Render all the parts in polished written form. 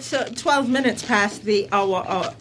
It's 12 minutes past the hour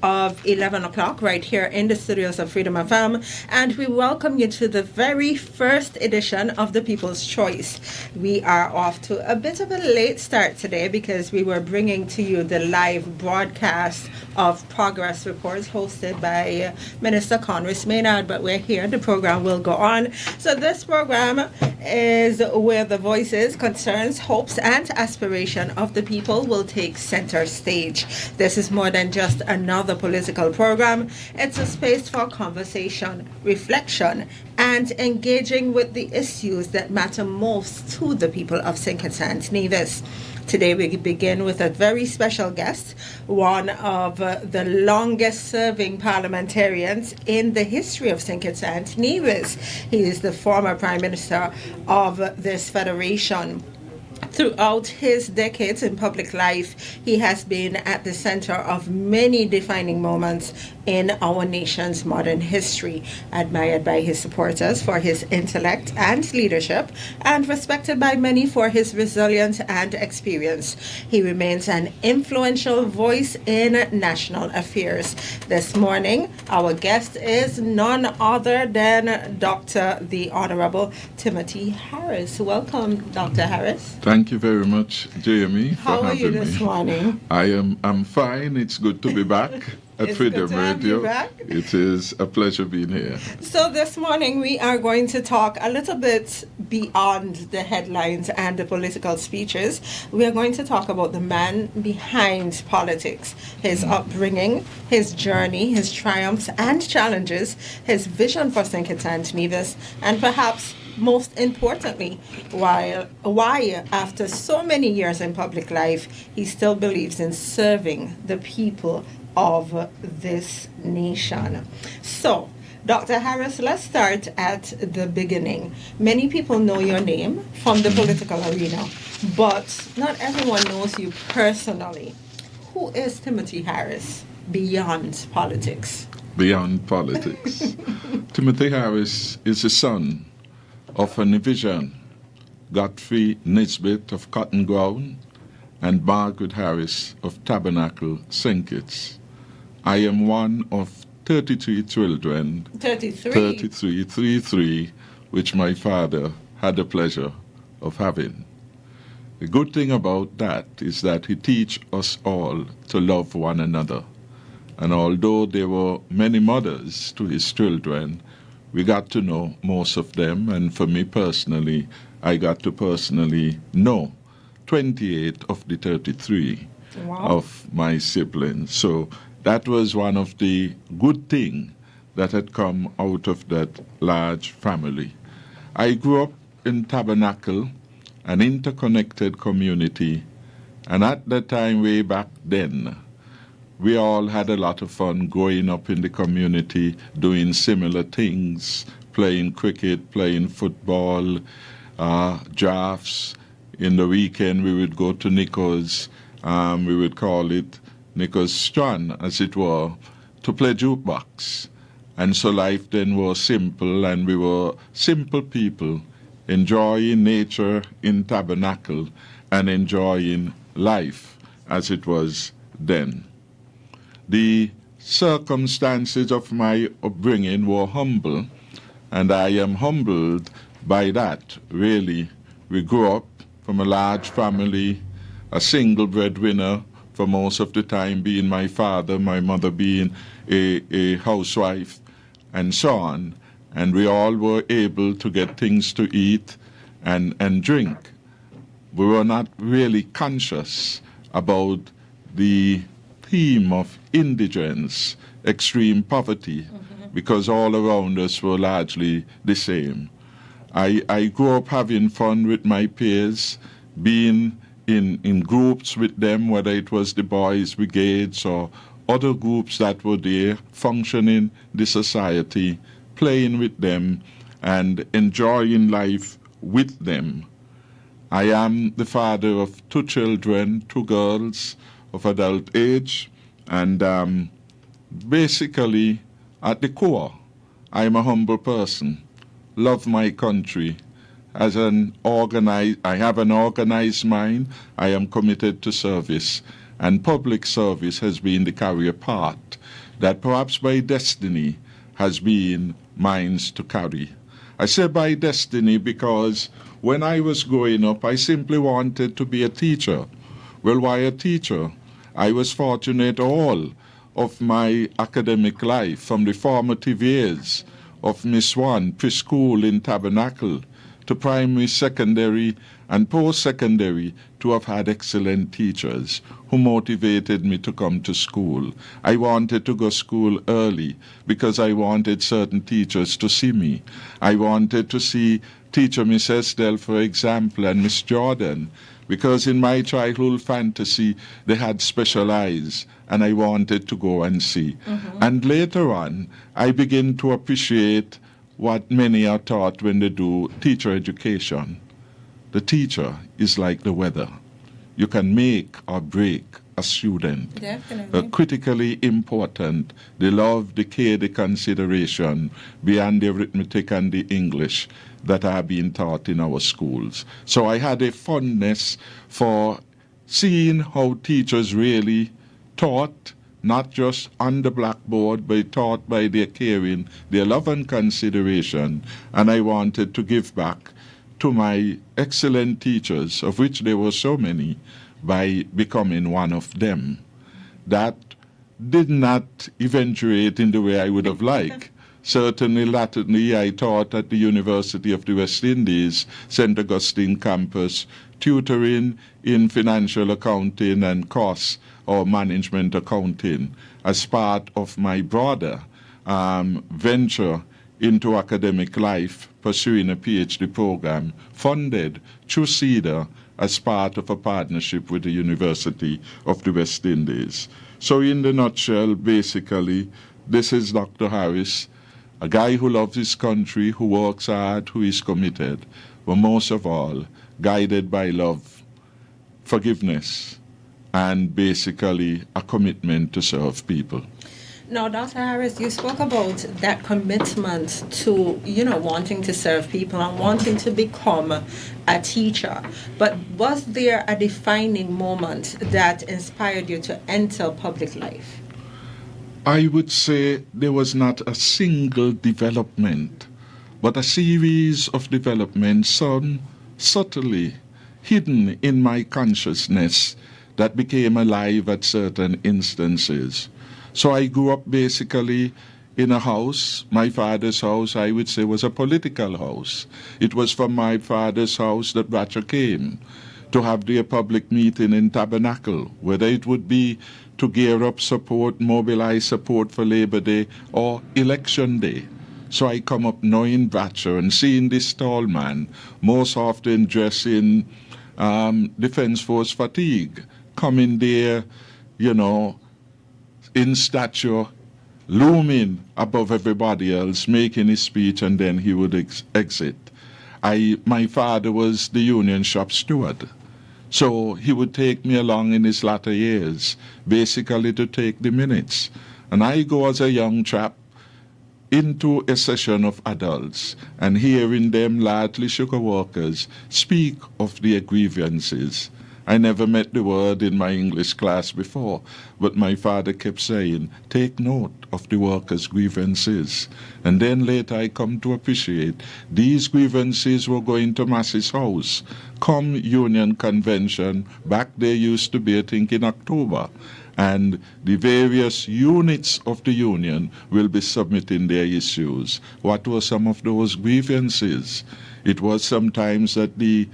of 11 o'clock right here in the studios of Freedom FM, and we welcome you to the very first edition of the People's Choice. We are off to a bit of a late start today because we were bringing to you the live broadcast of Progress Reports hosted by Minister Conris Maynard, but we're here. The program will go on. So this program is where the voices, concerns, hopes, and aspiration of the people will take center stage. This is more than just another political program. It's a space for conversation, reflection, and engaging with the issues that matter most to the people of St. Kitts Nevis. Today we begin with a very special guest, one of the longest serving parliamentarians in the history of St. Kitts Nevis. He is the former Prime Minister of this federation. Throughout his decades in public life, he has been at the center of many defining moments in our nation's modern history, admired by his supporters for his intellect and leadership, and respected by many for his resilience and experience. He remains an influential voice in national affairs. This morning, our guest is none other than Dr. the Honorable Timothy Harris. Welcome, Dr. Harris. Thank you very much, Jamie, for having me. How are you this morning? I'm fine. It's good to be back at Freedom Radio. It is a pleasure being here. So this morning we are going to talk a little bit beyond the headlines and the political speeches. We are going to talk about the man behind politics, his upbringing, his journey, his triumphs and challenges, his vision for St. Kitts Nevis, and perhaps most importantly, why after so many years in public life, he still believes in serving the people of this nation. So, Dr. Harris, let's start at the beginning. Many people know your name from the political arena, but not everyone knows you personally. Who is Timothy Harris beyond politics? Beyond politics. Timothy Harris is the son of a Nevisian, Godfrey Nisbet of Cotton Ground and Margaret Harris of Tabernacle, St. Kitts. I am one of 33 children, 33, which my father had the pleasure of having. The good thing about that is that he teach us all to love one another. And although there were many mothers to his children, we got to know most of them, and for me personally, I got to personally know 28 of the 33 of my siblings. So that was one of the good things that had come out of that large family. I grew up in Tabernacle, an interconnected community, and at that time, way back then, we all had a lot of fun growing up in the community, doing similar things, playing cricket, playing football, drafts. In the weekend, we would go to Nico's, we would call it Nico's Strand, as it were, to play jukebox. And so life then was simple, and we were simple people, enjoying nature in Tabernacle and enjoying life as it was then. The circumstances of my upbringing were humble, and I am humbled by that, really. We grew up from a large family, a single breadwinner for most of the time being my father, my mother being a housewife, and so on. And we all were able to get things to eat and drink. We were not really conscious about the theme of indigence, extreme poverty, because all around us were largely the same. I grew up having fun with my peers, being in groups with them, whether it was the Boys Brigades or other groups that were there, functioning the society, playing with them, and enjoying life with them. I am the father of 2 children, 2 girls, of adult age, and basically, at the core, I'm a humble person, love my country. I have an organized mind. I am committed to service, and public service has been the career path that perhaps by destiny has been mine to carry. I say by destiny because when I was growing up, I simply wanted to be a teacher. Well, why a teacher? I was fortunate all of my academic life, from the formative years of Miss One, preschool in Tabernacle, to primary, secondary, and post-secondary, to have had excellent teachers who motivated me to come to school. I wanted to go to school early because I wanted certain teachers to see me. I wanted to see teacher Miss Estelle, for example, and Miss Jordan, because in my childhood fantasy they had special eyes, and I wanted to go and see. And later on, I began to appreciate what many are taught when they do teacher education. The teacher is like the weather. You can make or break a student. Definitely. Critically important, the love, the care, the consideration beyond the arithmetic and the English that are being taught in our schools. So I had a fondness for seeing how teachers really taught, not just on the blackboard, but taught by their caring, their love and consideration. And I wanted to give back to my excellent teachers, of which there were so many, by becoming one of them. That did not eventuate in the way I would have liked. Certainly, latterly, I taught at the University of the West Indies, St. Augustine campus, tutoring in financial accounting and costs or management accounting as part of my broader venture into academic life, pursuing a PhD program funded through CEDA as part of a partnership with the University of the West Indies. So in the nutshell, basically, this is Dr. Harris, a guy who loves his country, who works hard, who is committed, but most of all, guided by love, forgiveness, and basically a commitment to serve people. Now, Dr. Harris, you spoke about that commitment to, wanting to serve people and wanting to become a teacher. But was there a defining moment that inspired you to enter public life? I would say there was not a single development, but a series of developments, some subtly hidden in my consciousness, that became alive at certain instances. So I grew up basically in a house. My father's house, I would say, was a political house. It was from my father's house that Ratcher came to have their public meeting in Tabernacle, whether it would be to gear up support, mobilize support for Labor Day or Election Day. So I come up knowing Ratcher and seeing this tall man, most often dressed in Defense Force fatigue, coming there, in stature, looming above everybody else, making his speech, and then he would exit. My father was the union shop steward, so he would take me along in his latter years, basically to take the minutes. And I go as a young chap into a session of adults and hearing them, largely sugar workers, speak of their grievances. I never met the word in my English class before, but my father kept saying, take note of the workers' grievances. And then later I come to appreciate these grievances were going to Massey's house. Come Union Convention, back there used to be, I think, in October. And the various units of the union will be submitting their issues. What were some of those grievances? It was sometimes that the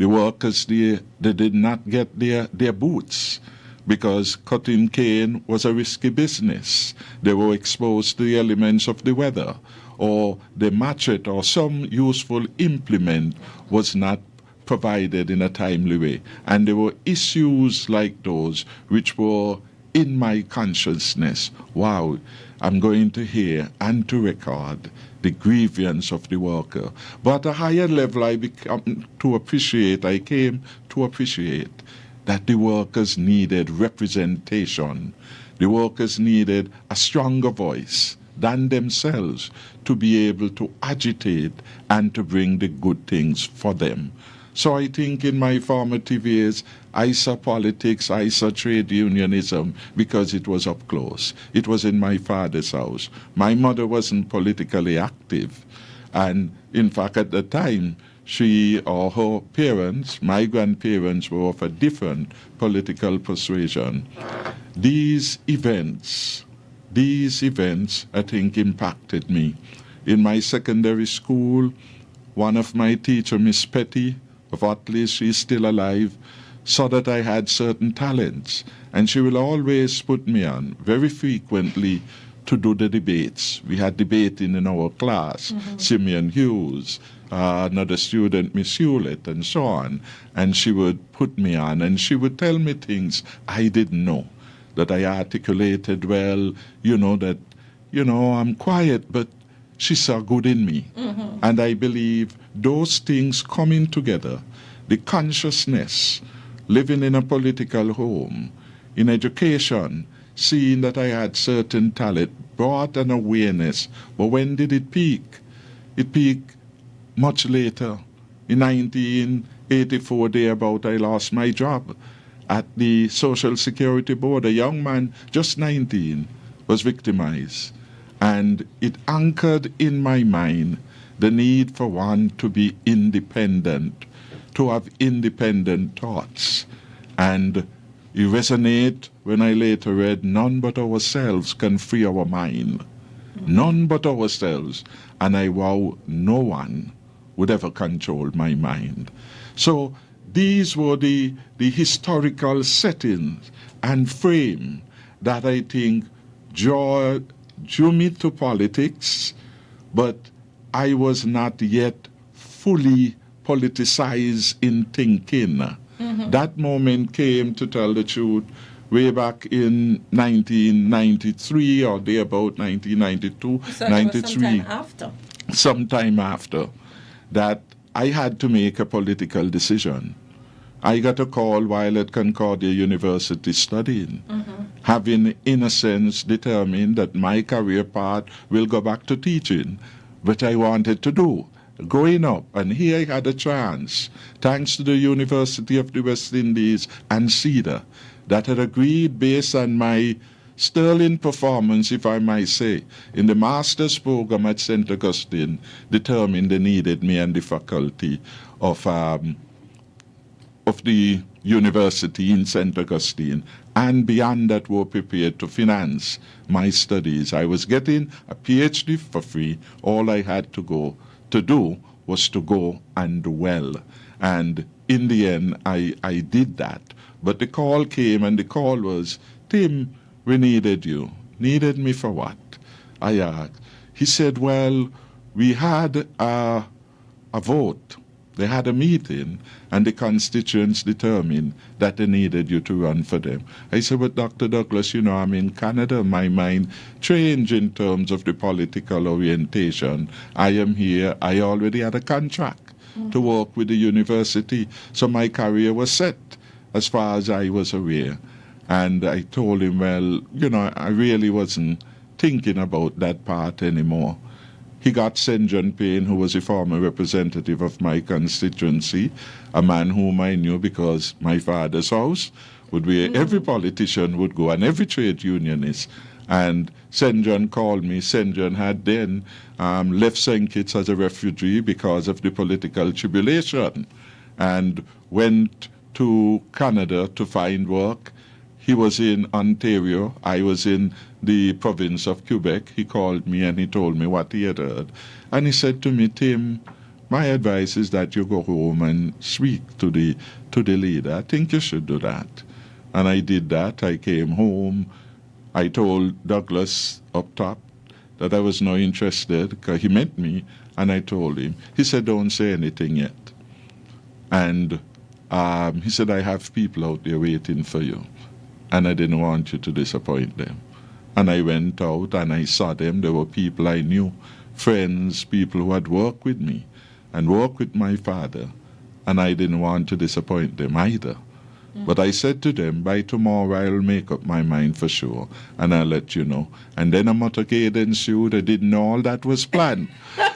workers, they did not get their boots because cutting cane was a risky business. They were exposed to the elements of the weather, or the machete or some useful implement was not provided in a timely way. And there were issues like those which were in my consciousness. Wow, I'm going to hear and to record the grievance of the worker. But at a higher level, I came to appreciate that the workers needed representation. The workers needed a stronger voice than themselves to be able to agitate and to bring the good things for them. So I think in my formative years, I saw politics, I saw trade unionism because it was up close. It was in my father's house. My mother wasn't politically active. And in fact, at the time, she or her parents, my grandparents, were of a different political persuasion. These events, I think, impacted me. In my secondary school, one of my teachers, Miss Petty of Otley, she's still alive, saw that I had certain talents, and she will always put me on very frequently to do the debates. We had debating in our class, Simeon Hughes, another student, Miss Hewlett, and so on. And she would put me on, and she would tell me things I didn't know, that I articulated well, that, I'm quiet, but she saw good in me. And I believe those things coming together, the consciousness, living in a political home, in education, seeing that I had certain talent, brought an awareness. But when did it peak? It peaked much later. In 1984, thereabout, I lost my job at the Social Security Board. A young man, just 19, was victimized. And it anchored in my mind the need for one to be independent, to have independent thoughts. And it resonated when I later read, none but ourselves can free our mind. None but ourselves. And I vow no one would ever control my mind. So these were the historical settings and frame that I think drew me to politics, but I was not yet fully politicized in thinking. That moment came, to tell the truth, way back in 1993 or thereabout 1992, So 93. Sometime after. That I had to make a political decision. I got a call while at Concordia University studying, having, in a sense, determined that my career path will go back to teaching, which I wanted to do. Growing up, and here I had a chance, thanks to the University of the West Indies and CEDA, that had agreed based on my sterling performance, if I might say, in the master's program at St. Augustine, determined they needed me and the faculty of the university in St. Augustine, and beyond that were prepared to finance my studies. I was getting a PhD for free. All I had to do was to go and do well. And in the end, I did that. But the call came, and the call was, Tim, we needed you. Needed me for what? I asked. He said, well, we had a vote. They had a meeting, and the constituents determined that they needed you to run for them. I said, but Dr. Douglas, I'm in Canada. My mind changed in terms of the political orientation. I am here. I already had a contract to work with the university, so my career was set as far as I was aware. And I told him, well, I really wasn't thinking about that part anymore. He got St. John Payne, who was a former representative of my constituency, a man whom I knew because my father's house would be, every politician would go, and every trade unionist. And St. John called me. St. John had then left St. Kitts as a refugee because of the political tribulation, and went to Canada to find work. He was in Ontario. I was in the province of Quebec. He called me and he told me what he had heard. And he said to me, Tim, my advice is that you go home and speak to the leader. I think you should do that. And I did that. I came home. I told Douglas up top that I was not interested, because he met me, and I told him. He said, don't say anything yet. And he said, I have people out there waiting for you, and I didn't want you to disappoint them. And I went out and I saw them. There were people I knew, friends, people who had worked with me and worked with my father, and I didn't want to disappoint them either. But I said to them, by tomorrow I'll make up my mind for sure, and I'll let you know. And then a motorcade ensued. I didn't know all that was planned.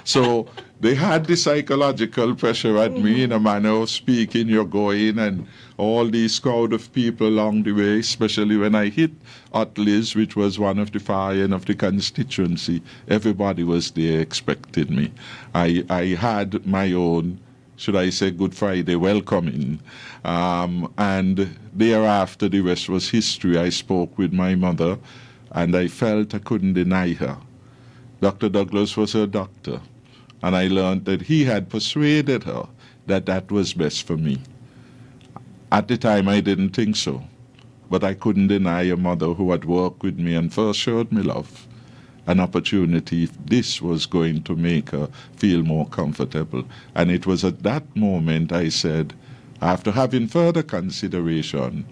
So they had the psychological pressure at me in a manner of speaking, you're going, and all these crowd of people along the way, especially when I hit Otley's, which was one of the far end of the constituency. Everybody was there expecting me. I had my own, should I say, Good Friday welcoming. And thereafter, the rest was history. I spoke with my mother, and I felt I couldn't deny her. Dr. Douglas was her doctor, and I learned that he had persuaded her that that was best for me. At the time, I didn't think so, but I couldn't deny a mother who had worked with me and first showed me love, an opportunity if this was going to make her feel more comfortable. And it was at that moment I said, after having further consideration,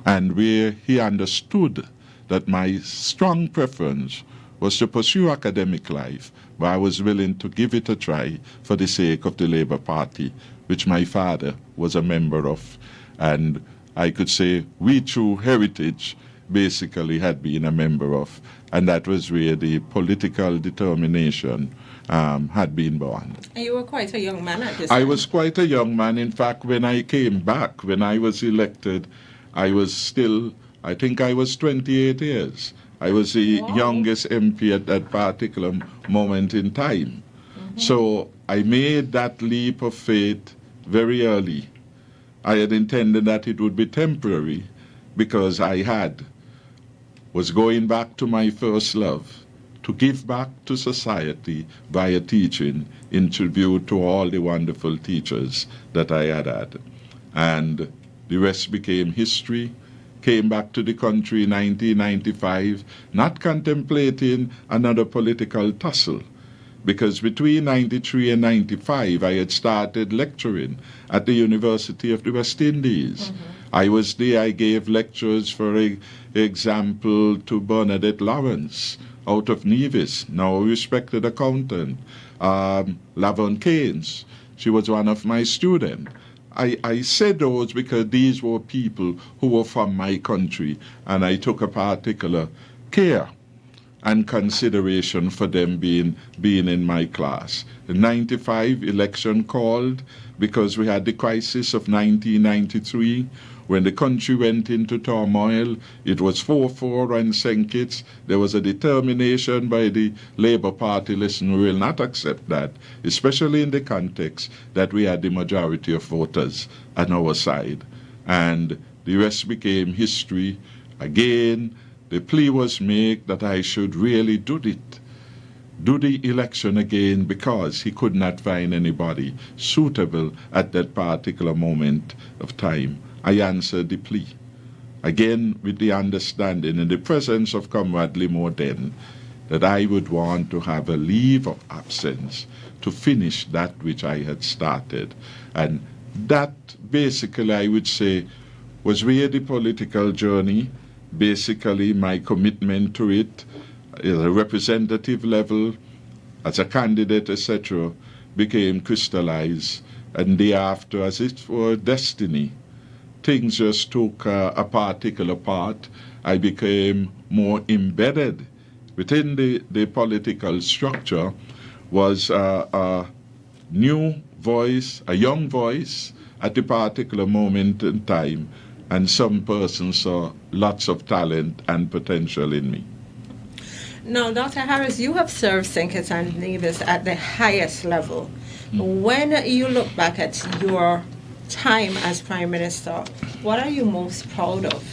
and where he understood that my strong preference was to pursue academic life, but I was willing to give it a try for the sake of the Labour Party, which my father was a member of. And I could say we, through heritage, basically had been a member of. And that was where the political determination had been born. And you were quite a young man at this time. I was quite a young man. In fact, when I came back, when I was elected, I was still, I think I was 28 years. I was the youngest MP at that particular moment in time. So I made that leap of faith very early. I had intended that it would be temporary because I was going back to my first love, to give back to society via teaching in tribute to all the wonderful teachers that I had had. And the rest became history. Came back to the country in 1995, not contemplating another political tussle, because between 93 and 95 I had started lecturing at the University of the West Indies. I was there, I gave lectures, for example, to Bernadette Lawrence out of Nevis, now a respected accountant. Lavon Keynes, she was one of my students. I said those because these were people who were from my country, and I took a particular care and consideration for them being in my class. The 95 election called because we had the crisis of 1993. When the country went into turmoil, it was 4-4 on St. Kitts. There was a determination by the Labour Party, listen, we will not accept that, especially in the context that we had the majority of voters on our side. And the rest became history. Again, the plea was made that I should really do the election again because he could not find anybody suitable at that particular moment of time. I answered the plea, again with the understanding in the presence of Comrade Limor then, that I would want to have a leave of absence to finish that which I had started. And that basically, I would say, was where the political journey, basically my commitment to it, at a representative level, as a candidate, etc., became crystallized. And thereafter, as if for destiny, things just took a particular part. I became more embedded within the political structure, was a new voice, a young voice at a particular moment in time, and some persons saw lots of talent and potential in me. Now, Dr. Harris, you have served St. Kitts and Nevis at the highest level. When you look back at your time as Prime Minister, what are you most proud of?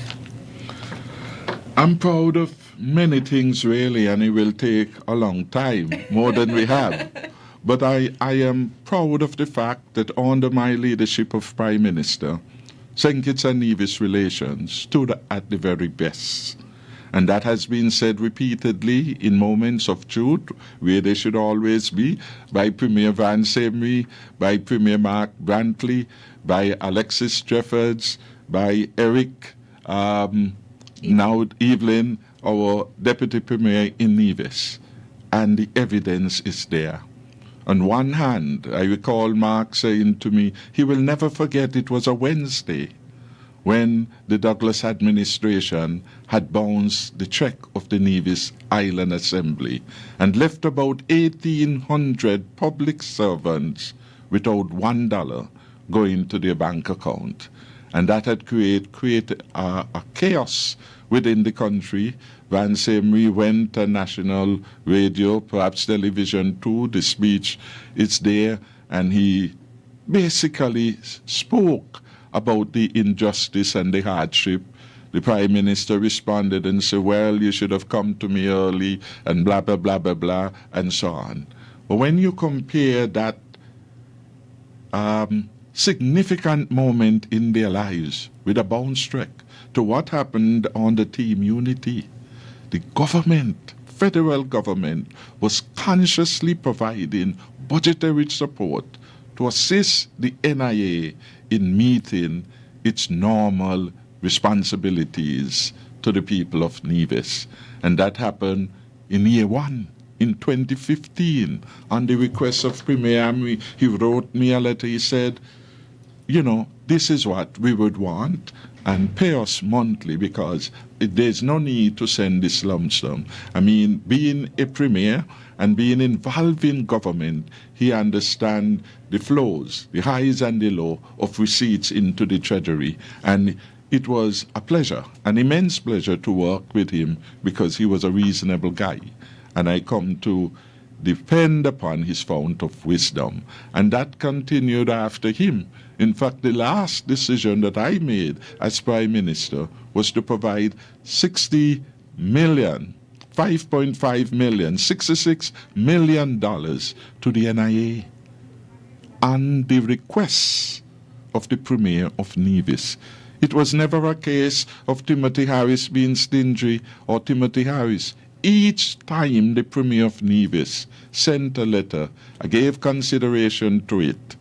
I'm proud of many things, really, and it will take a long time, more than we have. But I am proud of the fact that under my leadership of Prime Minister, St. Kitts and Nevis relations stood at the very best. And that has been said repeatedly in moments of truth, where they should always be, by Premier Van Semry, by Premier Mark Brantley, by Alexis Jeffords, by Eric, now Evelyn, our Deputy Premier in Nevis. And the evidence is there. On one hand, I recall Mark saying to me, he will never forget it was a Wednesday when the Douglas administration had bounced the check of the Nevis Island Assembly and left about 1,800 public servants without $1 going to their bank account. And that had created a chaos within the country. Vance Emery went to national radio, perhaps television too. The speech is there, and he basically spoke about the injustice and the hardship. The Prime Minister responded and said, well, you should have come to me early, and blah, blah, blah, blah, blah, and so on. But when you compare that significant moment in their lives with a bounce track to what happened on the Team Unity, the government, federal government, was consciously providing budgetary support to assist the NIA in meeting its normal responsibilities to the people of Nevis. And that happened in year one, in 2015, on the request of Premier Emery. He wrote me a letter. He said, you know, this is what we would want, and pay us monthly, because there's no need to send this lump sum. I mean, being a premier and being involved in government, he understands the flows, the highs and the lows of receipts into the treasury. And it was a pleasure, an immense pleasure to work with him, because he was a reasonable guy. And I come to depend upon his fount of wisdom. And that continued after him. In fact, the last decision that I made as Prime Minister was to provide 60 million, 5.5 million, $66 million to the NIA on the request of the Premier of Nevis. It was never a case of Timothy Harris being stingy or Timothy Harris. Each time the Premier of Nevis sent a letter, I gave consideration to it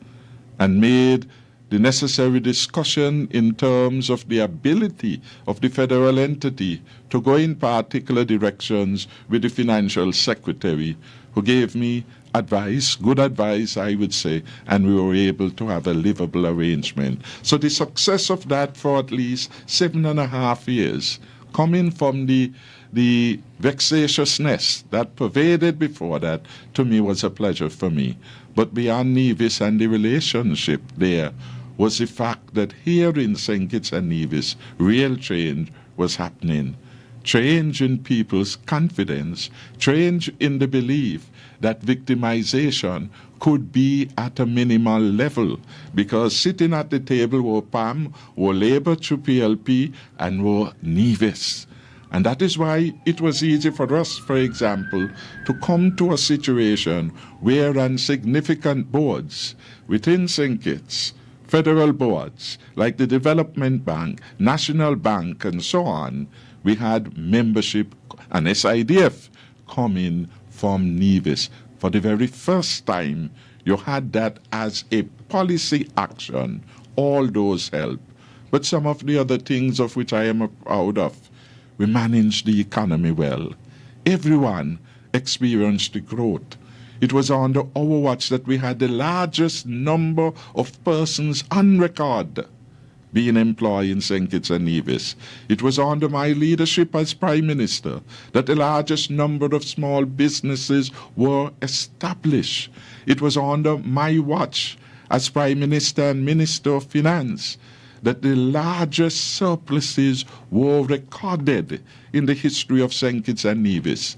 and made the necessary discussion in terms of the ability of the federal entity to go in particular directions with the financial secretary, who gave me advice, good advice, I would say, and we were able to have a livable arrangement. So the success of that for at least 7.5 years, coming from the vexatiousness that pervaded before that, to me was a pleasure for me. But beyond Nevis and the relationship there was the fact that here in St. Kitts and Nevis, real change was happening. Change in people's confidence, change in the belief that victimization could be at a minimal level, because sitting at the table were PAM, were Labour through PLP, and were Nevis. And that is why it was easy for us, for example, to come to a situation where on significant boards within St. Kitts, federal boards like the Development Bank, National Bank, and so on, we had membership and SIDF coming from Nevis. For the very first time, you had that as a policy action. All those help. But some of the other things of which I am proud of, we managed the economy well. Everyone experienced the growth. It was under our watch that we had the largest number of persons on record being employed in St. Kitts and Nevis. It was under my leadership as Prime Minister that the largest number of small businesses were established. It was under my watch as Prime Minister and Minister of Finance that the largest surpluses were recorded in the history of St. Kitts and Nevis.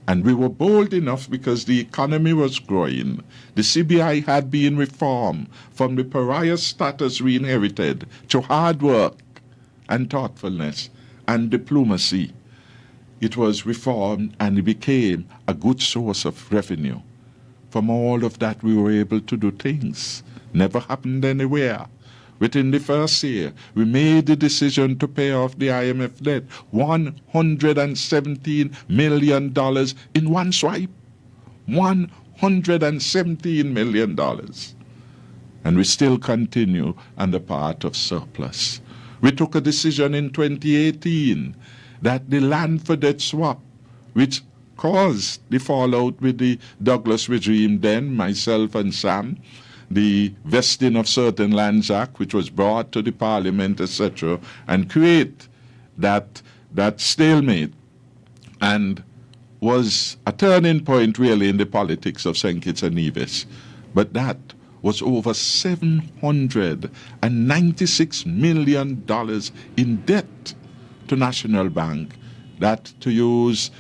And we were bold enough because the economy was growing. The CBI had been reformed from the pariah status we inherited to hard work and thoughtfulness and diplomacy. It was reformed and it became a good source of revenue. From all of that, we were able to do things. Never happened anywhere. Within the first year, we made the decision to pay off the IMF debt, $117 million in one swipe. $117 million. And we still continue on the part of surplus. We took a decision in 2018 that the land for debt swap, which caused the fallout with the Douglas regime then, myself and Sam, the Vesting of Certain Lands Act, which was brought to the Parliament, etc., and create that stalemate, and was a turning point really in the politics of St. Kitts and Nevis. But that was over $796 million in debt to National Bank. That, to use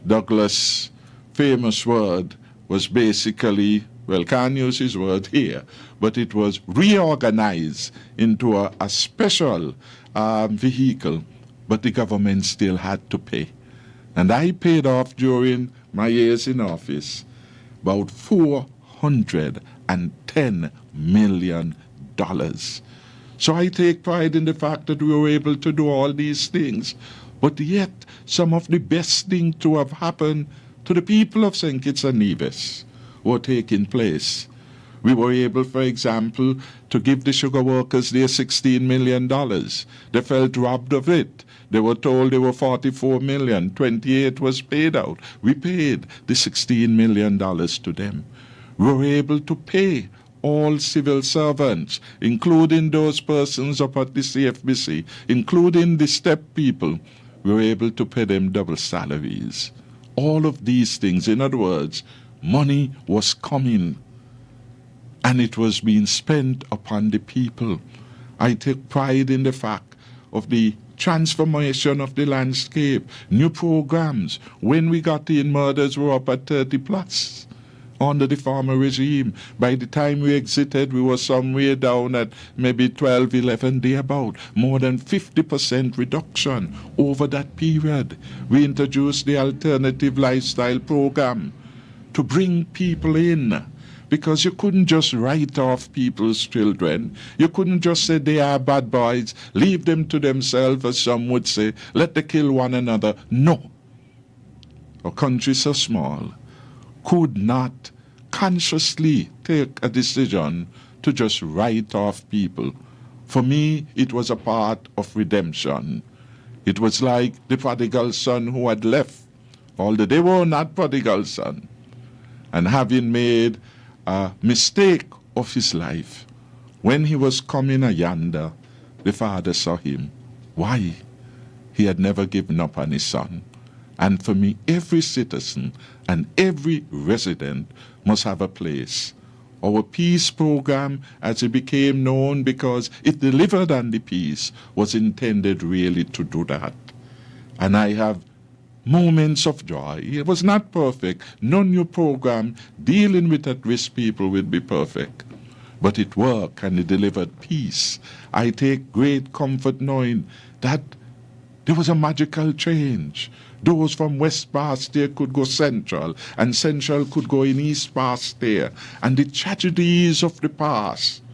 Douglas' famous word, was basically, well, can't use his word here, but it was reorganized into a special vehicle, but the government still had to pay. And I paid off during my years in office about $410 million. So I take pride in the fact that we were able to do all these things. But yet, some of the best things to have happened to the people of St. Kitts and Nevis were taking place. We were able, for example, to give the sugar workers their $16 million. They felt robbed of it. They were told they were $44 million. 28 was paid out. We paid the $16 million to them. We were able to pay all civil servants, including those persons up at the CFBC, including the step people. We were able to pay them double salaries. All of these things, in other words, money was coming, and it was being spent upon the people. I take pride in the fact of the transformation of the landscape, new programs. When we got in, murders were up at 30 plus under the former regime. By the time we exited, we were somewhere down at maybe 12, 11, thereabout. More than 50% reduction over that period. We introduced the alternative lifestyle program to bring people in, because you couldn't just write off people's children. You couldn't just say they are bad boys, leave them to themselves, as some would say, let them kill one another. No. A country so small could not consciously take a decision to just write off people. For me, it was a part of redemption. It was like the prodigal son who had left, although they were not prodigal son, and having made a mistake of his life. When he was coming yonder, the father saw him. Why? He had never given up on his son. And for me, every citizen and every resident must have a place. Our peace program, as it became known because it delivered on the peace, was intended really to do that. And I have moments of joy. It was not perfect. No new program dealing with at-risk people will be perfect. But it worked and it delivered peace. I take great comfort knowing that there was a magical change. Those from West Bastia could go Central, and Central could go in East Bastia. And the tragedies of the past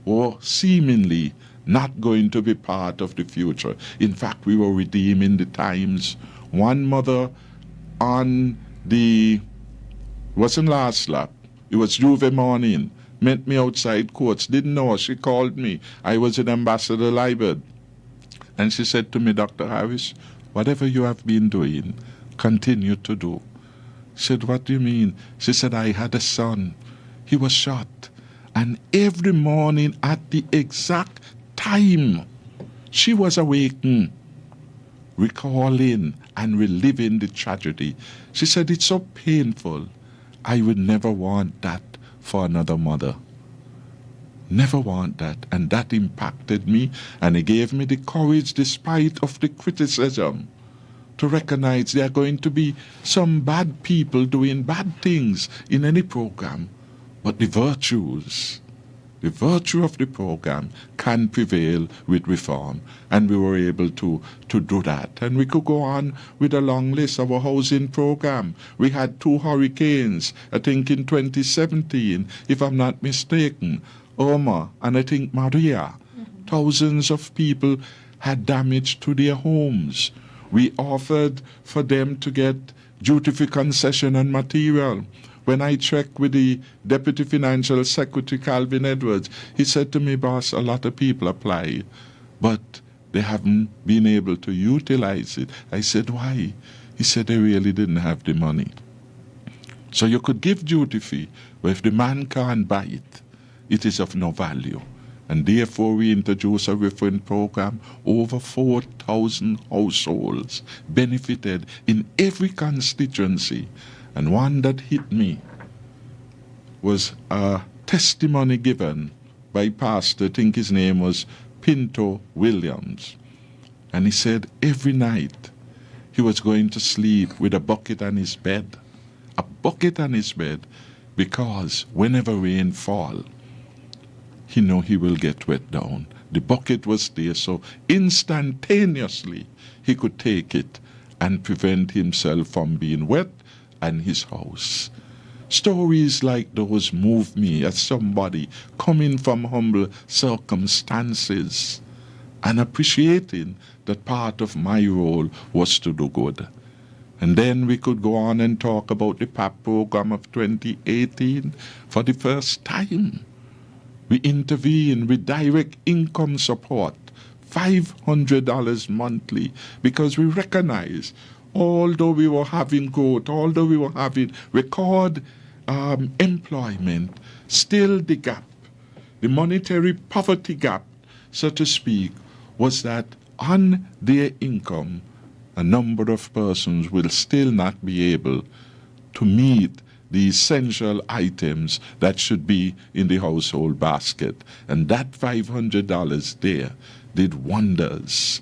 were seemingly not going to be part of the future. In fact, we were redeeming the times. One mother on the, wasn't last lap, it was Juve morning, met me outside courts, didn't know her, she called me. I was in Ambassador Liebert. And she said to me, Dr. Harris, whatever you have been doing, continue to do. She said, what do you mean? She said, I had a son. He was shot. And every morning at the exact time, she was awakened, recalling and reliving the tragedy. She said, it's so painful. I would never want that for another mother. Never want that. And that impacted me, and it gave me the courage, despite of the criticism, to recognize there are going to be some bad people doing bad things in any program. But the virtue of the program can prevail with reform. And we were able to do that. And we could go on with a long list of our housing program. We had 2 hurricanes, I think in 2017, if I'm not mistaken, Irma and I think Maria. Thousands of people had damage to their homes. We offered for them to get duty-free concession on material. When I checked with the Deputy Financial Secretary, Calvin Edwards, he said to me, boss, a lot of people apply, but they haven't been able to utilize it. I said, why? He said they really didn't have the money. So you could give duty-free, but if the man can't buy it, it is of no value. And therefore we introduced a reference program. Over 4,000 households benefited in every constituency. And one that hit me was a testimony given by pastor, I think his name was Pinto Williams. And he said every night he was going to sleep with a bucket on his bed. A bucket on his bed, because whenever rain fall, he know he will get wet down. The bucket was there, so instantaneously he could take it and prevent himself from being wet and his house. Stories like those move me as somebody coming from humble circumstances and appreciating that part of my role was to do good. And then we could go on and talk about the PAP program of 2018. For the first time, we intervene with direct income support, $500 monthly, because we recognize, although we were having growth, although we were having record employment, still the gap, the monetary poverty gap, so to speak, was that on their income, a number of persons will still not be able to meet the essential items that should be in the household basket. And that $500 there did wonders.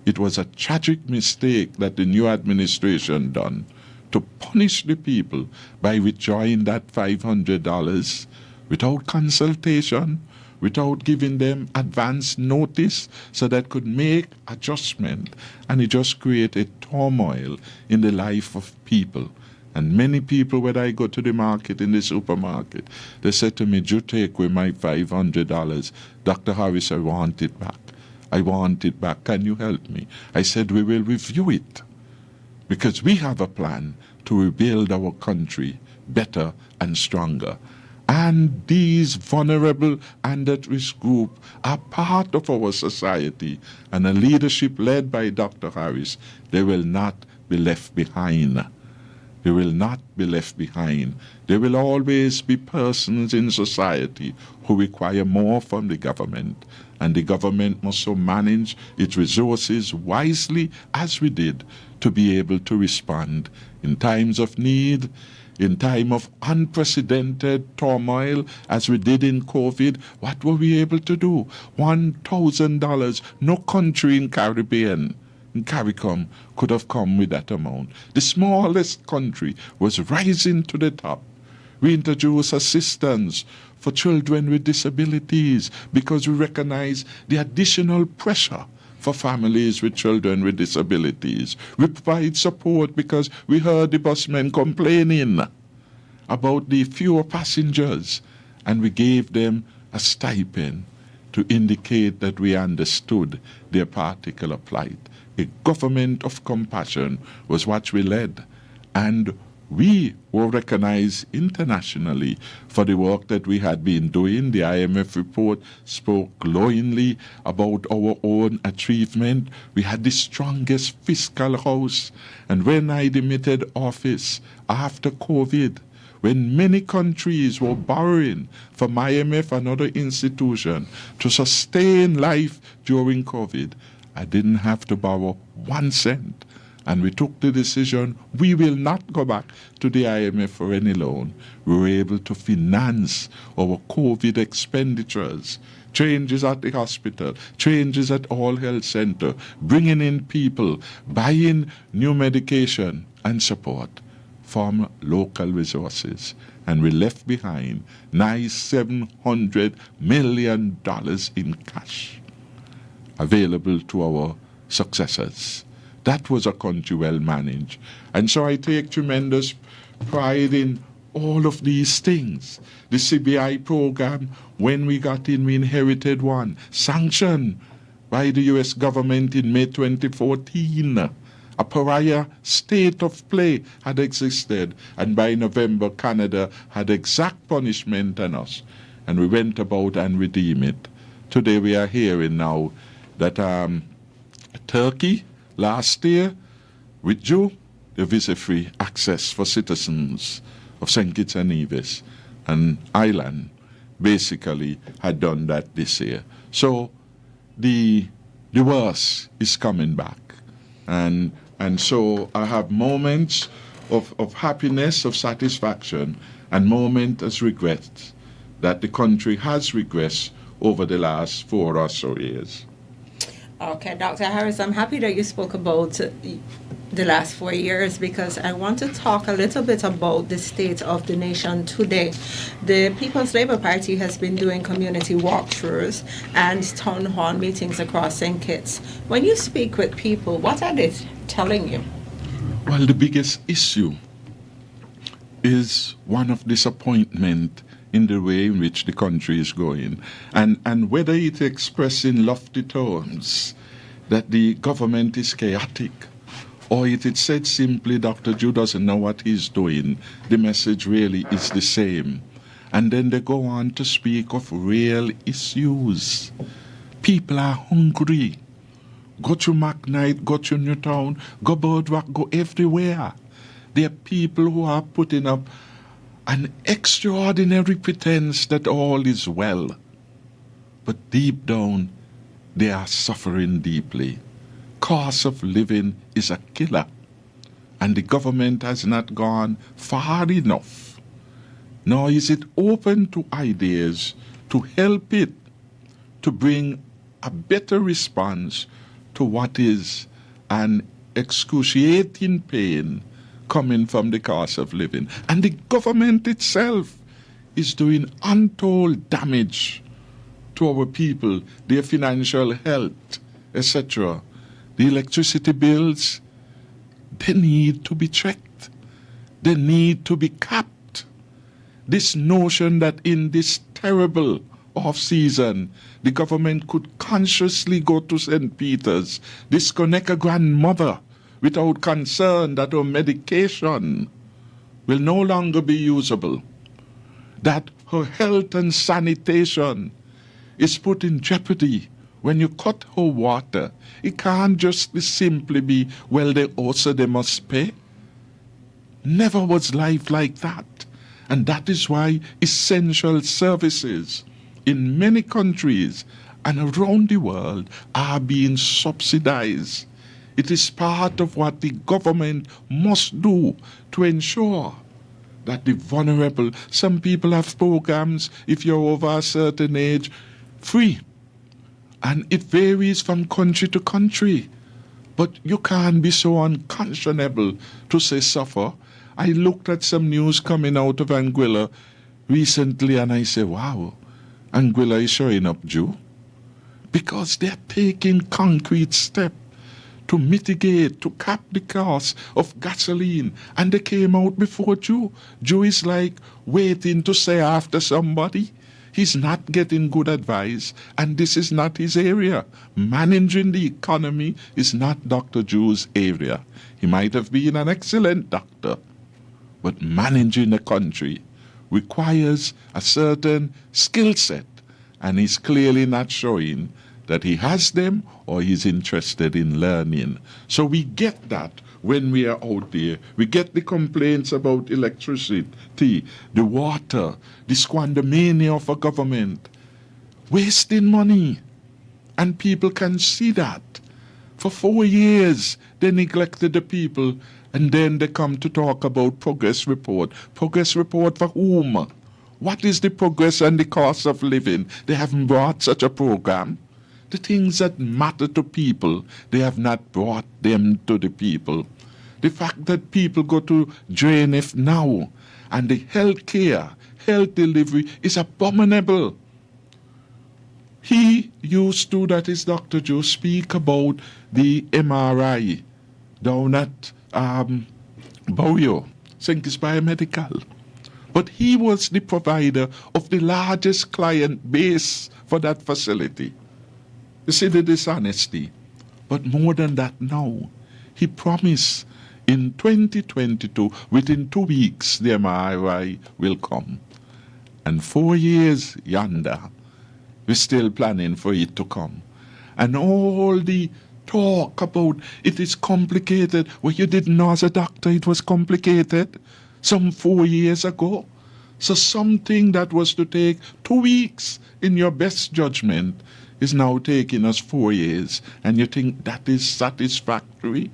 It was a tragic mistake that the new administration done to punish the people by withdrawing that $500 without consultation, without giving them advance notice so that could make adjustment. And it just created turmoil in the life of people. And many people, when I go to the market, in the supermarket, they said to me, "You take away my $500. Dr. Harris, I want it back. I want it back. Can you help me?" I said, "We will review it, because we have a plan to rebuild our country better and stronger. And these vulnerable and at-risk group are part of our society, and a leadership led by Dr. Harris, they will not be left behind. They will not be left behind. There will always be persons in society who require more from the government, and the government must so manage its resources wisely as we did to be able to respond in times of need, in time of unprecedented turmoil as we did in COVID. What were we able to do? $1,000. No country in Caribbean, in CARICOM, could have come with that amount. The smallest country was rising to the top. We introduced assistance for children with disabilities because we recognize the additional pressure for families with children with disabilities. We provide support because we heard the busmen complaining about the fewer passengers, and we gave them a stipend to indicate that we understood their particular plight. A government of compassion was what we led, and we were recognized internationally for the work that we had been doing. The IMF report spoke glowingly about our own achievement. We had the strongest fiscal house. And when I demitted office after COVID, when many countries were borrowing from IMF and other institutions to sustain life during COVID, I didn't have to borrow 1 cent. And we took the decision, we will not go back to the IMF for any loan. We were able to finance our COVID expenditures, changes at the hospital, changes at all health center, bringing in people, buying new medication and support from local resources. And we left behind nice $700 million in cash available to our successors. That was a country well managed. And so I take tremendous pride in all of these things. The CBI program, when we got in, we inherited one, sanctioned by the U.S. government in May 2014. A pariah state of play had existed, and by November, Canada had exact punishment on us. And we went about and redeemed it. Today we are hearing now that Turkey last year withdrew the visa-free access for citizens of St. Kitts and Nevis and Ireland. basically had done that this year. So the worst is coming back. And so I have moments of happiness, of satisfaction, and moments of regret that the country has regressed over the last 4 or so years. Okay, Dr. Harris, I'm happy that you spoke about the last 4 years, because I want to talk a little bit about the state of the nation today. The People's Labour Party has been doing community walkthroughs and town hall meetings across St. Kitts. When you speak with people, what are they telling you? Well, the biggest issue is one of disappointment in the way in which the country is going. And whether it expressed in lofty terms that the government is chaotic, or it is said simply Dr. Jew doesn't know what he's doing, the message really is the same. And then they go on to speak of real issues. People are hungry. Go to McKnight, go to Newtown, go Birdwalk, go everywhere. There are people who are putting up an extraordinary pretense that all is well. But deep down, they are suffering deeply. Cost of living is a killer. And the government has not gone far enough. Nor is it open to ideas to help it to bring a better response to what is an excruciating pain coming from the cost of living. And the government itself is doing untold damage to our people, their financial health, etc. The electricity bills, they need to be checked. They need to be capped. This notion that in this terrible off-season, the government could consciously go to St. Peter's, disconnect a grandmother without concern that her medication will no longer be usable, that her health and sanitation is put in jeopardy when you cut her water. It can't just simply be, well, they also they must pay. Never was life like that. And that is why essential services in many countries and around the world are being subsidized. It is part of what the government must do to ensure that the vulnerable, some people have programs, if you're over a certain age, free. And it varies from country to country. But you can't be so unconscionable to say suffer. I looked at some news coming out of Anguilla recently and I say, wow, Anguilla is showing up, Jew. Because they're taking concrete steps to mitigate, to cap the cost of gasoline. And they came out before Jew. Jew is like waiting to say after somebody. He's not getting good advice, and this is not his area. Managing the economy is not Dr. Jew's area. He might have been an excellent doctor, but managing a country requires a certain skill set, and he's clearly not showing that he has them or he's interested in learning. So we get that when we are out there. We get the complaints about electricity, the water, the squandermania of a government, wasting money. And people can see that. For 4 years, they neglected the people, and then they come to talk about progress report. Progress report for whom? What is the progress and the cost of living? They haven't brought such a program. The things that matter to people, they have not brought them to the people. The fact that people go to JNF now and the health care, health delivery is abominable. He used to, that is Dr. Joe, speak about the MRI down at Borio, St. Kitts Biomedical. But he was the provider of the largest client base for that facility. You see the dishonesty. But more than that now, he promised in 2022, within 2 weeks, the MRI will come. And 4 years yonder, we're still planning for it to come. And all the talk about it is complicated. Well, you didn't know as a doctor it was complicated some 4 years ago. So something that was to take 2 weeks in your best judgment is now taking us 4 years, and you think that is satisfactory?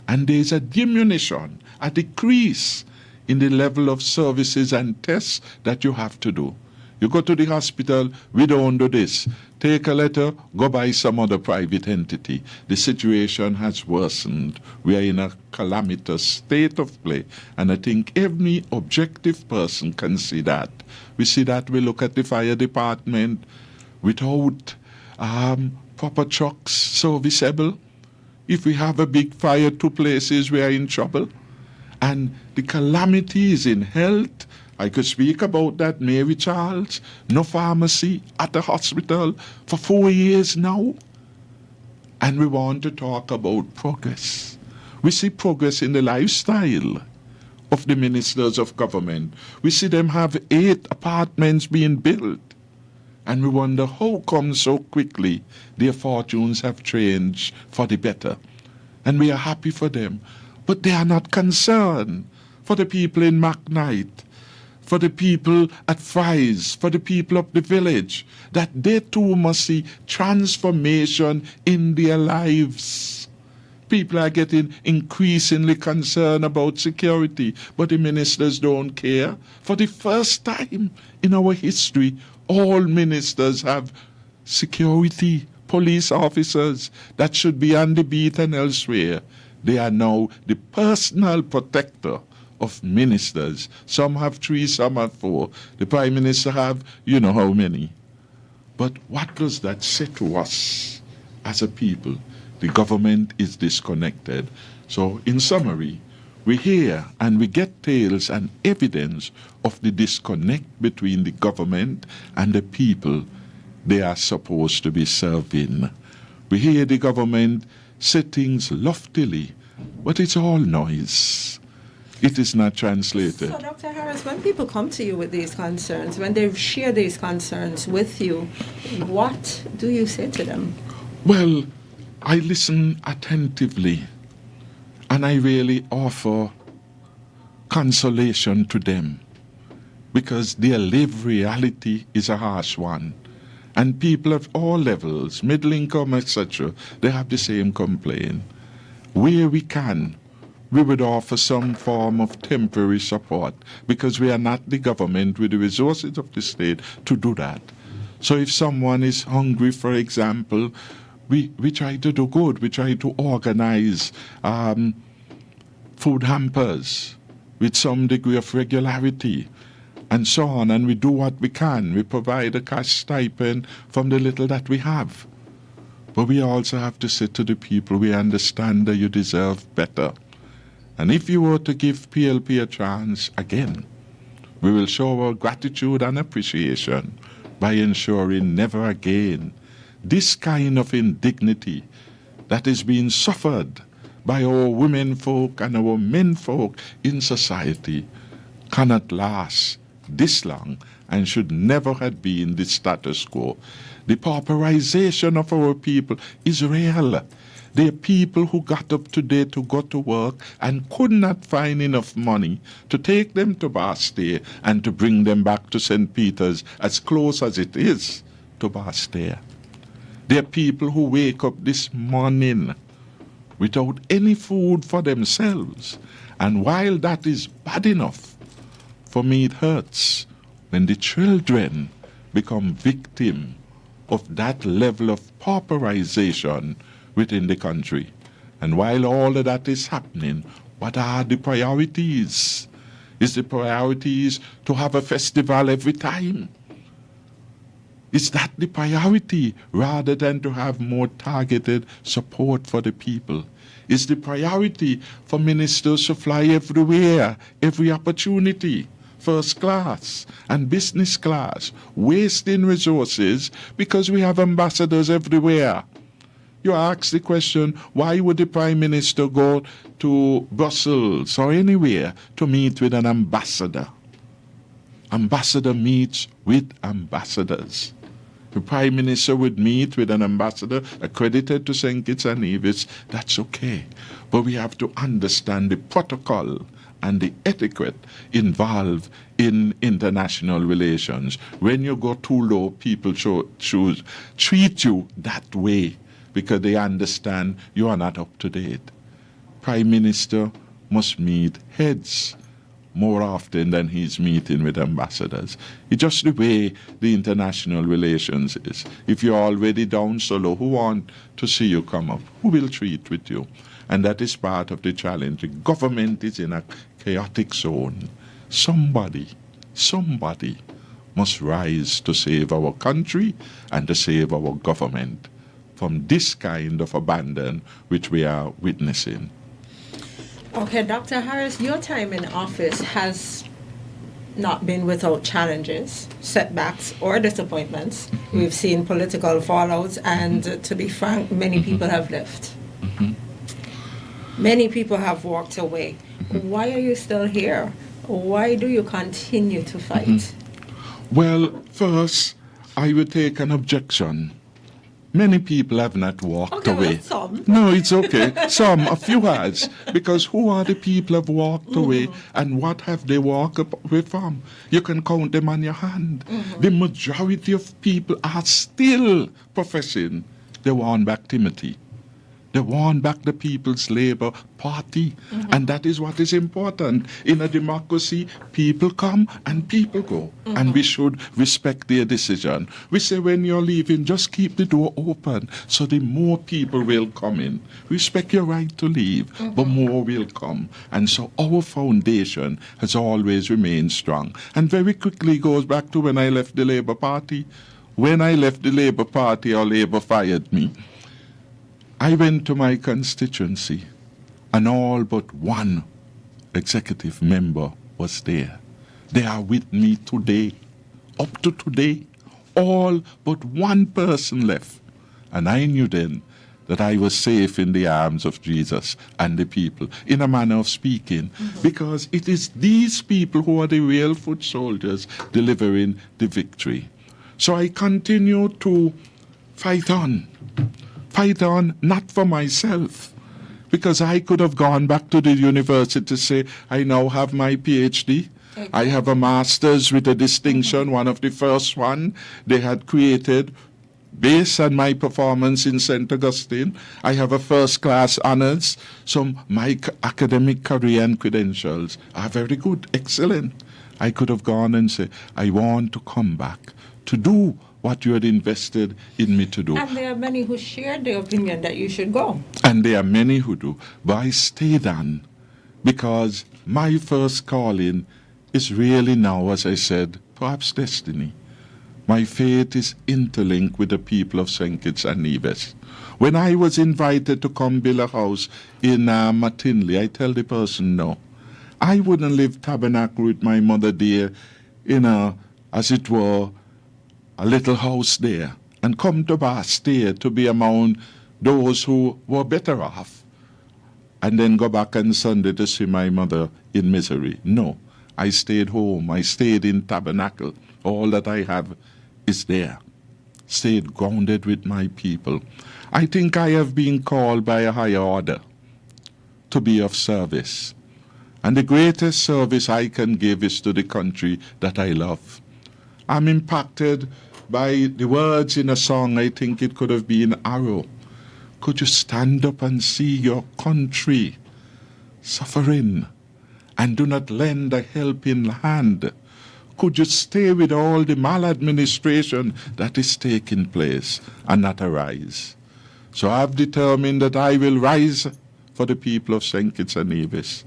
And there's a diminution, a decrease in the level of services and tests that you have to do. You go to the hospital, we don't do this. Take a letter, go by some other private entity. The situation has worsened. We are in a calamitous state of play. And I think every objective person can see that. We see that. We look at the fire department without proper trucks serviceable. If we have a big fire 2 places, we are in trouble. And the calamities in health, I could speak about that. Mary Charles, no pharmacy at the hospital for 4 years now. And we want to talk about progress. We see progress in the lifestyle of the ministers of government. We see them have 8 apartments being built. And we wonder how come so quickly their fortunes have changed for the better. And we are happy for them. But they are not concerned for the people in McKnight, for the people at Fry's, for the people of the village, that they too must see transformation in their lives. People are getting increasingly concerned about security, but the ministers don't care. For the first time in our history, all ministers have security, police officers that should be on the beat and elsewhere. They are now the personal protector of ministers. Some have 3, some have 4. The Prime Minister have, you know how many. But what does that say to us as a people? The government is disconnected. So in summary, we hear and we get tales and evidence of the disconnect between the government and the people they are supposed to be serving. We hear the government say things loftily, but it's all noise. It is not translated. So, Dr. Harris, when people come to you with these concerns, when they share these concerns with you, what do you say to them? Well, I listen attentively, and I really offer consolation to them, because their lived reality is a harsh one. And people of all levels, middle income, etc., they have the same complaint. Where we can, we would offer some form of temporary support, because we are not the government with the resources of the state to do that. So if someone is hungry, for example, we try to do good. We try to organize food hampers with some degree of regularity, and so on, and we do what we can. We provide a cash stipend from the little that we have. But we also have to say to the people, we understand that you deserve better. And if you were to give PLP a chance again, we will show our gratitude and appreciation by ensuring never again this kind of indignity that is being suffered by our women folk and our men folk in society cannot last this long and should never have been the status quo. The pauperization of our people is real. There are people who got up today to go to work and could not find enough money to take them to Bastille and to bring them back to St. Peter's, as close as it is to Bastille. There are people who wake up this morning without any food for themselves. And while that is bad enough, for me it hurts when the children become victim of that level of pauperization within the country. And while all of that is happening, what are the priorities? Is the priorities to have a festival every time? Is that the priority, rather than to have more targeted support for the people? Is the priority for ministers to fly everywhere, every opportunity, first class and business class, wasting resources because we have ambassadors everywhere? You ask the question, why would the Prime Minister go to Brussels or anywhere to meet with an ambassador? Ambassador meets with ambassadors. The Prime Minister would meet with an ambassador accredited to St. Kitts and Nevis. That's okay. But we have to understand the protocol and the etiquette involved in international relations. When you go too low, people treat you that way because they understand you are not up to date. Prime Minister must meet heads more often than he's meeting with ambassadors. It's just the way the international relations is. If you're already down so low, who want to see you come up? Who will treat with you? And that is part of the challenge. The government is in a chaotic zone. Somebody must rise to save our country and to save our government from this kind of abandon which we are witnessing. Okay, Dr. Harris, your time in office has not been without challenges, setbacks, or disappointments. We've seen political fallouts, and to be frank, many people have left. Many people have walked away. Why are you still here? Why do you continue to fight? Well, first, I would take an objection. Many people have not walked away. Well, some. No, it's okay. A few has. Because who are the people who have walked away and what have they walked away from? You can count them on your hand. The majority of people are still professing they want back Timothy. They want back the People's Labour Party. And that is what is important. In a democracy, people come and people go. And we should respect their decision. We say when you're leaving, just keep the door open so the more people will come in. Respect your right to leave, but more will come. And so our foundation has always remained strong. And very quickly goes back to when I left the Labour Party. When I left the Labour Party, or Labour fired me, I went to my constituency, and all but one executive member was there. They are with me today, up to today. All but one person left. And I knew then that I was safe in the arms of Jesus and the people, in a manner of speaking, because it is these people who are the real foot soldiers delivering the victory. So I continue to fight on, not for myself, because I could have gone back to the university to say, I now have my PhD. Okay. I have a master's with a distinction, one of the first one they had created based on my performance in St. Augustine. I have a first-class honors, so my academic career and credentials are very good, excellent. I could have gone and said, I want to come back to do what you had invested in me to do. And there are many who share the opinion that you should go. And there are many who do. But I stayed on because my first calling is really now, as I said, perhaps destiny. My faith is interlinked with the people of St. Kitts and Nevis. When I was invited to come build a house in Matinley, I tell the person no. I wouldn't live tabernacle with my mother dear in a, as it were, a little house there, and come to Bastille to be among those who were better off, and then go back on Sunday to see my mother in misery. No, I stayed home. I stayed in tabernacle. All that I have is there. Stayed grounded with my people. I think I have been called by a higher order to be of service. And the greatest service I can give is to the country that I love. I'm impacted by the words in a song. I think it could have been Arrow. Could you stand up and see your country suffering and do not lend a helping hand? Could you stay with all the maladministration that is taking place and not arise? So I've determined that I will rise for the people of St. Kitts and Nevis.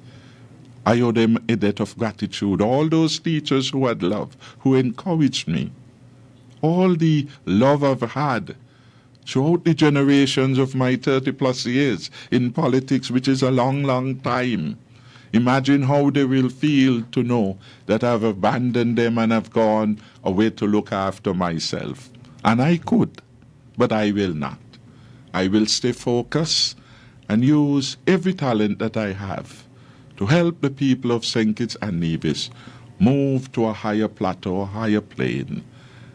I owe them a debt of gratitude. All those teachers who had love, who encouraged me, all the love I've had throughout the generations of my 30-plus years in politics, which is a long, long time. Imagine how they will feel to know that I've abandoned them and have gone away to look after myself. And I could, but I will not. I will stay focused and use every talent that I have to help the people of St. Kitts and Nevis move to a higher plateau, a higher plane,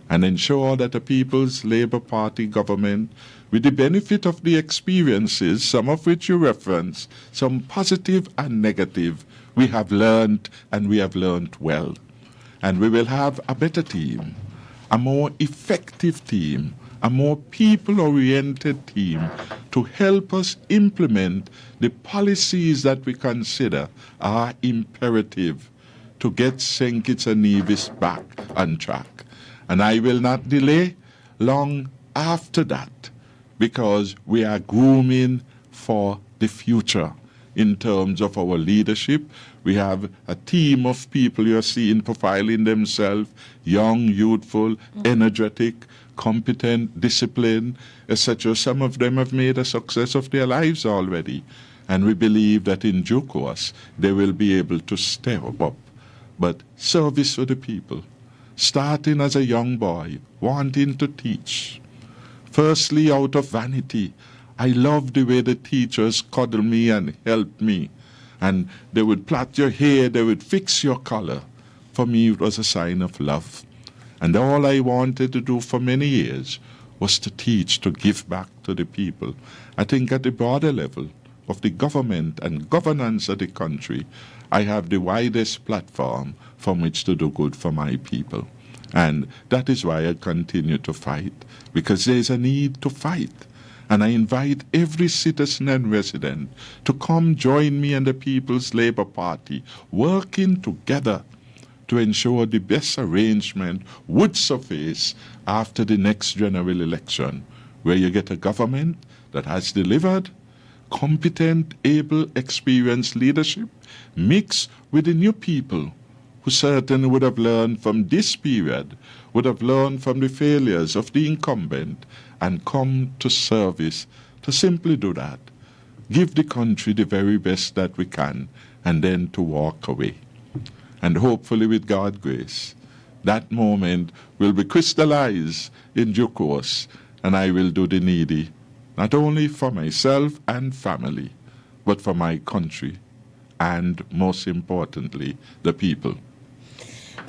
and ensure that the People's Labour Party government with the benefit of the experiences, some of which you reference, some positive and negative, we have learned, and we have learned well. And we will have a better team, a more effective team, a more people-oriented team to help us implement the policies that we consider are imperative to get St. Kitts and Nevis back on track. And I will not delay long after that, because we are grooming for the future in terms of our leadership. We have a team of people you're seeing profiling themselves, young, youthful, energetic, competent, disciplined, etc. Some of them have made a success of their lives already. And we believe that in due course they will be able to step up. But service for the people, starting as a young boy, wanting to teach. Firstly, out of vanity. I love the way the teachers cuddle me and help me. And they would plait your hair, they would fix your color. For me, it was a sign of love. And all I wanted to do for many years was to teach, to give back to the people. I think at the broader level of the government and governance of the country, I have the widest platform from which to do good for my people. And that is why I continue to fight, because there is a need to fight. And I invite every citizen and resident to come join me and the People's Labour Party, working together to ensure the best arrangement would surface after the next general election, where you get a government that has delivered competent, able, experienced leadership mixed with the new people who certainly would have learned from this period, would have learned from the failures of the incumbent, and come to service to simply do that. Give the country the very best that we can, and then to walk away. And hopefully with God's grace, that moment will be crystallized in due course, and I will do the needy, not only for myself and family, but for my country, and most importantly, the people.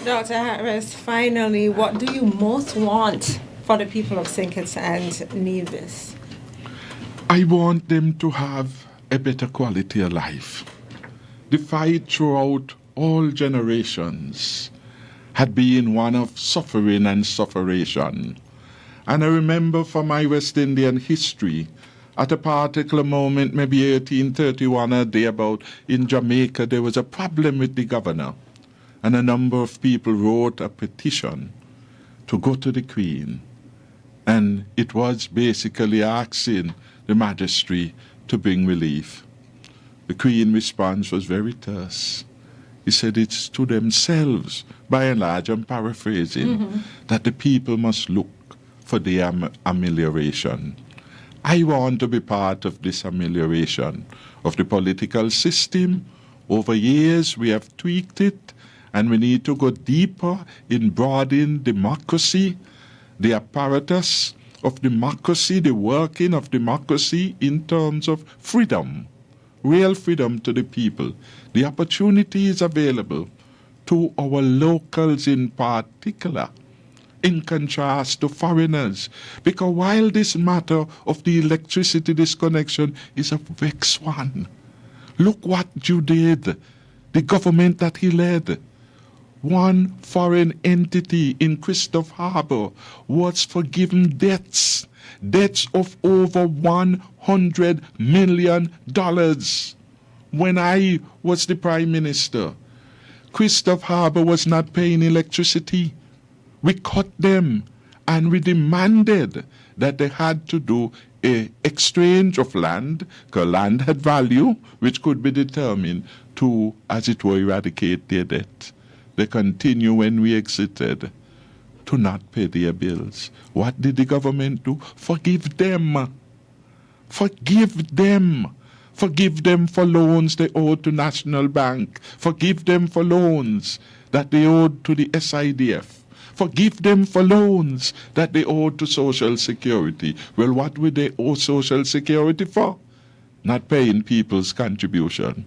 Dr. Harris, finally, what do you most want for the people of St. Kitts and Nevis? I want them to have a better quality of life. The fight throughout all generations had been one of suffering and sufferation. And I remember from my West Indian history, at a particular moment, maybe 1831 or thereabout, in Jamaica, there was a problem with the governor. And a number of people wrote a petition to go to the Queen. And it was basically asking the magistrate to bring relief. The Queen's response was very terse. He said it's to themselves, by and large, I'm paraphrasing, that the people must look for their amelioration. I want to be part of this amelioration of the political system. Over years, we have tweaked it, and we need to go deeper in broadening democracy, the apparatus of democracy, the working of democracy in terms of freedom, real freedom to the people. The opportunities available to our locals in particular, in contrast to foreigners. Because while this matter of the electricity disconnection is a vexed one, look what you did, the government that he led. One foreign entity in Christopher Harbour was forgiven debts of over $100 million. When I was the Prime Minister, Christopher Harbour was not paying electricity. We cut them, and we demanded that they had to do an exchange of land, because land had value, which could be determined to, as it were, eradicate their debt. They continue when we exited to not pay their bills. What did the government do? Forgive them. Forgive them. Forgive them for loans they owed to National Bank. Forgive them for loans that they owed to the SIDF. Forgive them for loans that they owed to Social Security. Well, what would they owe Social Security for? Not paying people's contribution.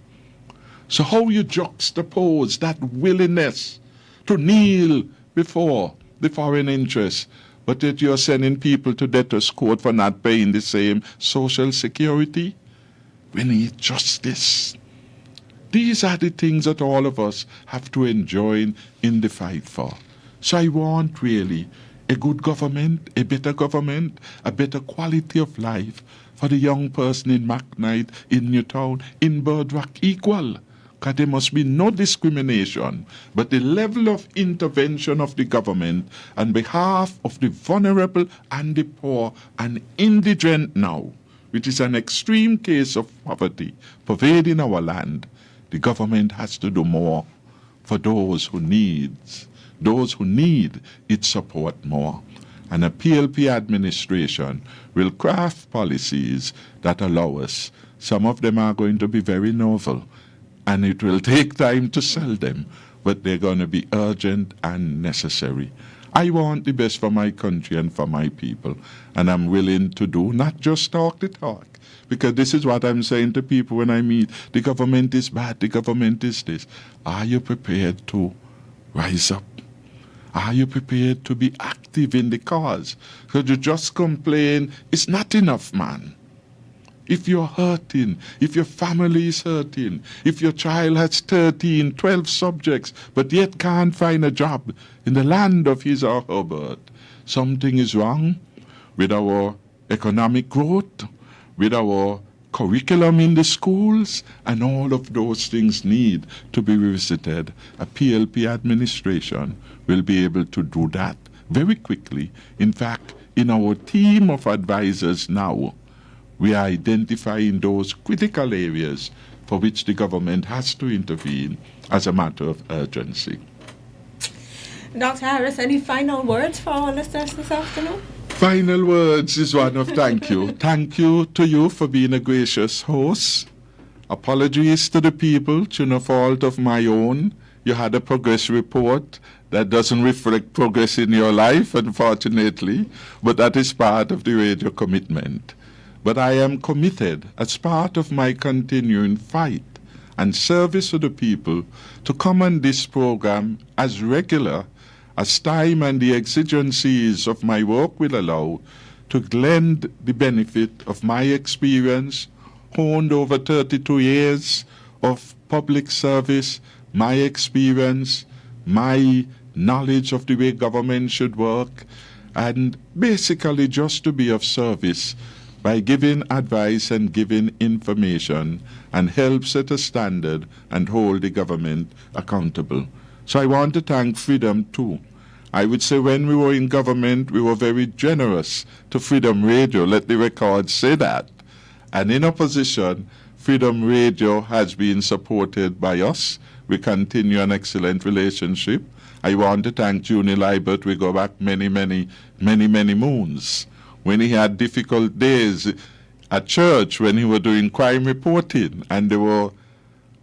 So how you juxtapose that willingness to kneel before the foreign interests but yet you're sending people to debtor's court for not paying the same social security. We need justice. These are the things that all of us have to enjoy in the fight for. So I want really a good government, a better quality of life for the young person in McKnight, in Newtown, in Birdrock equal. Because there must be no discrimination, but the level of intervention of the government on behalf of the vulnerable and the poor and indigent now, which is an extreme case of poverty pervading our land, the government has to do more for those who need its support more. And a PLP administration will craft policies that allow us. Some of them are going to be very novel, and it will take time to sell them, but they're going to be urgent and necessary. I want the best for my country and for my people, and I'm willing to do, not just talk the talk, because this is what I'm saying to people when I meet, the government is bad, the government is this. Are you prepared to rise up? Are you prepared to be active in the cause? Because you just complain, it's not enough, man. If you're hurting, if your family is hurting, if your child has 13, 12 subjects, but yet can't find a job in the land of his or her birth, something is wrong with our economic growth, with our curriculum in the schools, and all of those things need to be revisited. A PLP administration will be able to do that very quickly. In fact, in our team of advisors now, we are identifying those critical areas for which the government has to intervene as a matter of urgency. Dr. Harris, any final words for our listeners this afternoon? Final words is one of thank you. Thank you to you for being a gracious host. Apologies to the people, to no fault of my own. You had a progress report that doesn't reflect progress in your life, unfortunately, but that is part of the radio commitment. But I am committed, as part of my continuing fight and service to the people, to come on this program as regular as time and the exigencies of my work will allow, to lend the benefit of my experience, honed over 32 years of public service, my experience, my knowledge of the way government should work, and basically just to be of service by giving advice and giving information and help set a standard and hold the government accountable. So I want to thank Freedom too. I would say when we were in government, we were very generous to Freedom Radio. Let the record say that. And in opposition, Freedom Radio has been supported by us. We continue an excellent relationship. I want to thank Juni Liebert. We go back many moons. When he had difficult days at church, when he was doing crime reporting, and there were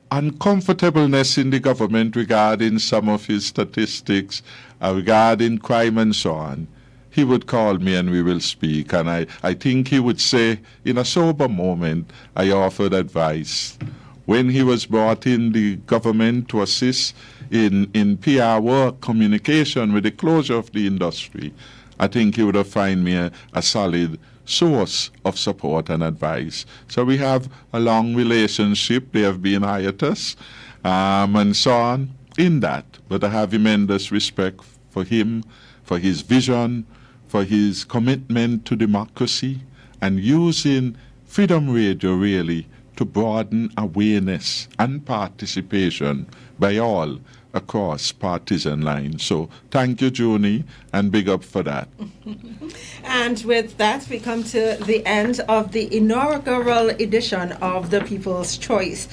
uncomfortableness in the government regarding some of his statistics, regarding crime and so on, he would call me and we will speak. And I think he would say, in a sober moment, I offered advice. When he was brought in the government to assist in PR work, communication with the closure of the industry, I think he would have found me a solid source of support and advice. So we have a long relationship. They have been hiatus and so on in that. But I have tremendous respect for him, for his vision, for his commitment to democracy, and using Freedom Radio really to broaden awareness and participation by all across partisan lines. So thank you, Juni, and big up for that. And with that, we come to the end of the inaugural edition of The People's Choice.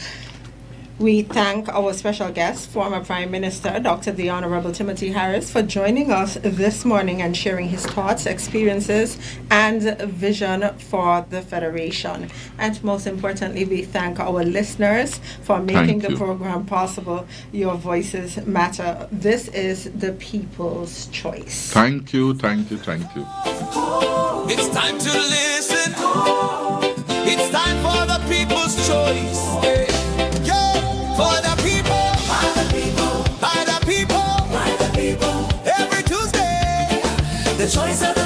We thank our special guest, former Prime Minister, Dr. the Honorable Timothy Harris, for joining us this morning and sharing his thoughts, experiences, and vision for the Federation. And most importantly, we thank our listeners for making the program possible. Your voices matter. This is The People's Choice. Thank you, thank you, thank you. It's time to listen. It's time for The People's Choice. For the people, by the people, by the people, by the people. Every Tuesday, the choice of